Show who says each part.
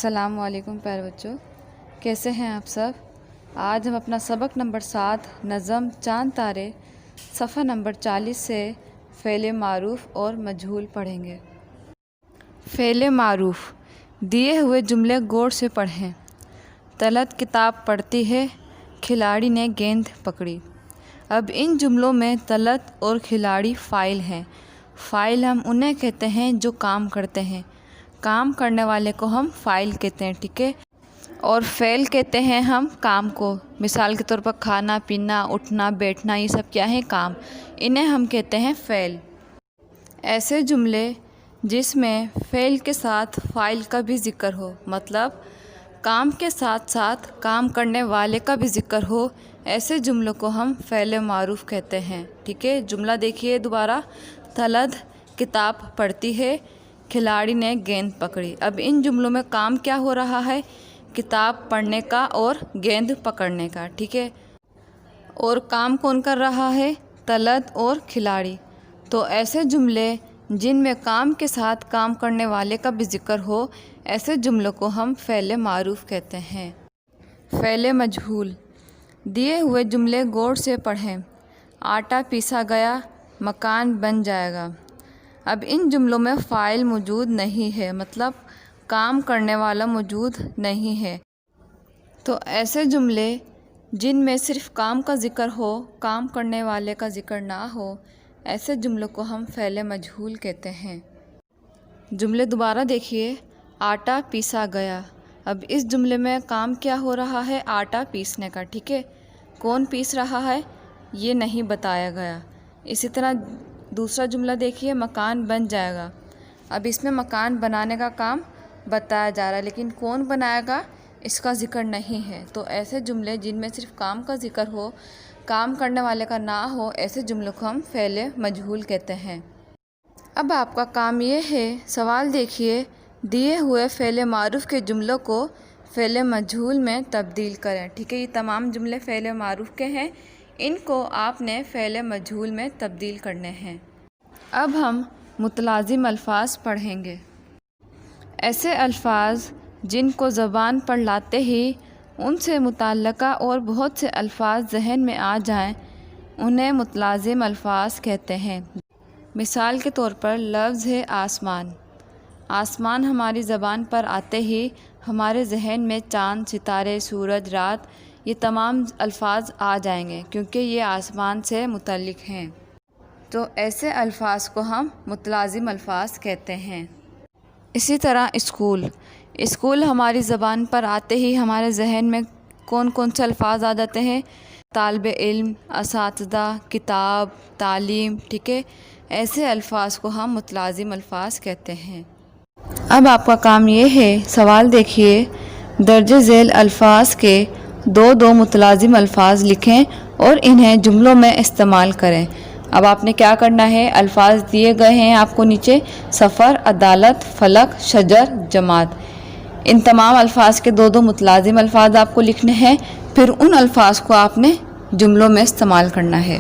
Speaker 1: अस्सलाम वालेकुम प्यारे बच्चों, कैसे हैं आप सब। आज हम अपना सबक नंबर 7 नज़म चांद तारे सफ़ा नंबर 40 से फ़ेल मारूफ़ और मजहूल पढ़ेंगे। फ़ेल मारूफ़, दिए हुए जुमले गौर से पढ़ें। तलत किताब पढ़ती है, खिलाड़ी ने गेंद पकड़ी। अब इन जुमलों में तलत और खिलाड़ी फ़ाइल हैं। फ़ाइल हम उन्हें कहते हैं जो काम करते हैं। काम करने वाले को हम फ़ाइल कहते हैं, ठीक है। और फ़ेल कहते हैं हम काम को। मिसाल के तौर पर खाना पीना, उठना बैठना, ये सब क्या है, काम। इन्हें हम कहते हैं फ़ेल। ऐसे जुमले जिसमें फ़ेल के साथ फ़ाइल का भी ज़िक्र हो, मतलब काम के साथ साथ काम करने वाले का भी ज़िक्र हो, ऐसे जुमलों को हम फ़ेल मारूफ़ कहते हैं, ठीक है। जुमला देखिए दोबारा, तलत किताब पढ़ती है, खिलाड़ी ने गेंद पकड़ी। अब इन जुमलों में काम क्या हो रहा है, किताब पढ़ने का और गेंद पकड़ने का, ठीक है। और काम कौन कर रहा है, तलत और खिलाड़ी। तो ऐसे जुमले जिनमें काम के साथ काम करने वाले का भी ज़िक्र हो, ऐसे जुमलों को हम फ़ेल मारूफ़ कहते हैं। फ़ेल मजहूल, दिए हुए जुमले गौर से पढ़ें। आटा पीसा गया, मकान बन जाएगा। अब इन जुमलों में फ़ाइल मौजूद नहीं है, मतलब काम करने वाला मौजूद नहीं है। तो ऐसे जुमले जिनमें सिर्फ़ काम का ज़िक्र हो, काम करने वाले का ज़िक्र ना हो, ऐसे जुमलों को हम फ़ेल मजहूल कहते हैं। जुमले दोबारा देखिए, आटा पीसा गया। अब इस जुमले में काम क्या हो रहा है, आटा पीसने का, ठीक है। कौन पीस रहा है ये नहीं बताया गया। इसी तरह दूसरा जुमला देखिए, मकान बन जाएगा। अब इसमें मकान बनाने का काम बताया जा रहा है, लेकिन कौन बनाएगा इसका ज़िक्र नहीं है। तो ऐसे जुमले जिनमें सिर्फ़ काम का ज़िक्र हो, काम करने वाले का ना हो, ऐसे जुमलों को हम फ़ेल मजहूल कहते हैं। अब आपका काम ये है, सवाल देखिए, दिए हुए फ़ेल मारूफ़ के जुमलों को फ़ेल मजहूल में तब्दील करें, ठीक है। ये तमाम जुमले फ़ेल मारूफ़ के हैं, इनको आपने फ़ेल मजहूल में तब्दील करने हैं। अब हम मुतलाज़िम अल्फ़ाज़ पढ़ेंगे। ऐसे अल्फ़ाज़ जिनको ज़बान पर लाते ही उनसे मुतल्लिक़ा और बहुत से अल्फ़ाज़ ज़हन में आ जाएं, उन्हें मुतलाज़िम अल्फ़ाज़ कहते हैं। मिसाल के तौर पर लफ्ज़ है आसमान। आसमान हमारी ज़बान पर आते ही हमारे ज़हन में चाँद, सितारे, सूरज, रात, ये तमाम अल्फ़ाज़ आ जाएंगे, क्योंकि ये आसमान से मुतल्लिक़ हैं। तो ऐसे अल्फ़ाज़ को हम मुतलाज़िम अल्फ़ाज़ कहते हैं। इसी तरह स्कूल हमारी ज़बान पर आते ही हमारे ज़हन में कौन कौन से अल्फ़ाज़ आ जाते हैं, तालिब इल्म, असातिज़ा, किताब, तालीम, ठीक है। ऐसे अल्फ़ाज़ को हम मुतलाज़िम अल्फ़ाज़ कहते हैं। अब आपका काम ये है, सवाल देखिए, दर्ज झेल अल्फ़ाज़ के दो मुतलाज़िम अल्फ़ाज़ लिखें और इन्हें जुमलों में इस्तेमाल करें। अब आपने क्या करना है, अल्फ़ाज़ दिए गए हैं आपको नीचे, सफ़र, अदालत, फलक, शजर, जमात। इन तमाम अल्फ़ाज़ के दो मुतलाज़िम अल्फ़ाज़ आपको लिखने हैं, फिर उन अल्फ़ाज़ को आपने जुमलों में इस्तेमाल करना है।